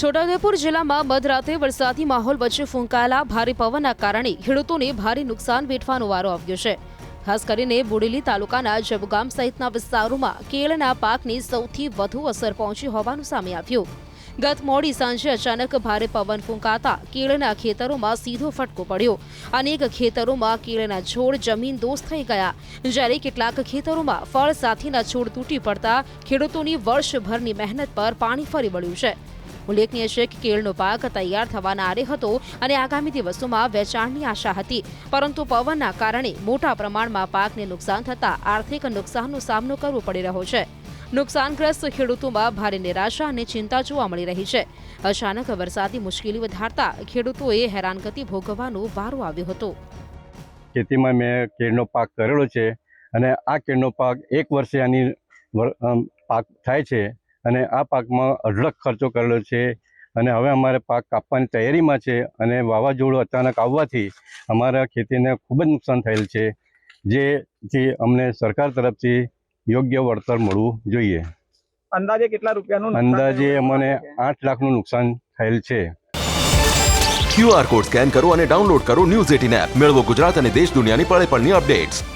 છોટાઉદેપુર જિલ્લામાં મધરાતે વરસાદી માહોલ વચ્ચે ફૂંકાયેલા ભારે પવનના કારણે ખેડૂતોને ભારે નુકસાન વેઠવાનો વારો આવ્યો છે। ખાસ કરીને બોડેલી તાલુકાના જબગામ સહિતના વિસ્તારોમાં કેળના પાકને સૌથી વધુ અસર પહોંચી હોવાનું સામે આવ્યું। ગત મોડી સાંજે અચાનક ભારે પવન ફૂંકાતા કેળના ખેતરોમાં સીધો ફટકો પડ્યો। અનેક ખેતરોમાં કેળના છોડ જમીનદોસ્ત થઈ ગયા, જ્યારે કેટલાક ખેતરોમાં ફળ સાથેના છોડ તૂટી પડતા ખેડૂતોની વર્ષભરની મહેનત પર પાણી ફરી વળ્યું છે। ઉલ્લેખનીય છે કે કેળનો પાક તૈયાર થવાના આરે હતો અને આગામી દિવસોમાં વેચાણની આશા હતી, પરંતુ પવનના કારણે મોટા પ્રમાણમાં પાકને નુકસાન થતા આર્થિક નુકસાનનો સામનો કરવો પડી રહ્યો છે। નુકસાનગ્રસ્ત ખેડૂતોમાં ભારે નિરાશા અને ચિંતા જોવા મળી રહી છે। અચાનક વરસાદી મુશ્કેલી વધારતા ખેડૂતોએ હેરાનગતિ ભોગવવાનો વારો આવ્યો હતો। ખેતીમાં મેં કેળનો પાક કરેલો છે અને આ કેળનો પાક એક વર્ષે આની પાક થાય છે અને આ પાકમાં અઢળક ખર્ચો કરેલો છે અને હવે અમારે પાક કાપવાની તૈયારીમાં છે અને વાવાઝોડું અચાનક આવવાથી અમારા ખેતીને ખૂબ જ નુકસાન થયેલ છે, જેથી અમને સરકાર તરફથી યોગ્ય વળતર મળવું જોઈએ। અંદાજે કેટલા રૂપિયાનું? અંદાજે અમને 8 લાખનું નુકસાન થયેલ છે। QR કોડ સ્કેન કરો અને ડાઉનલોડ કરો ન્યૂઝ 18 એપ। મેળવો ગુજરાત અને દેશ દુનિયાની પળે પળની અપડેટ્સ।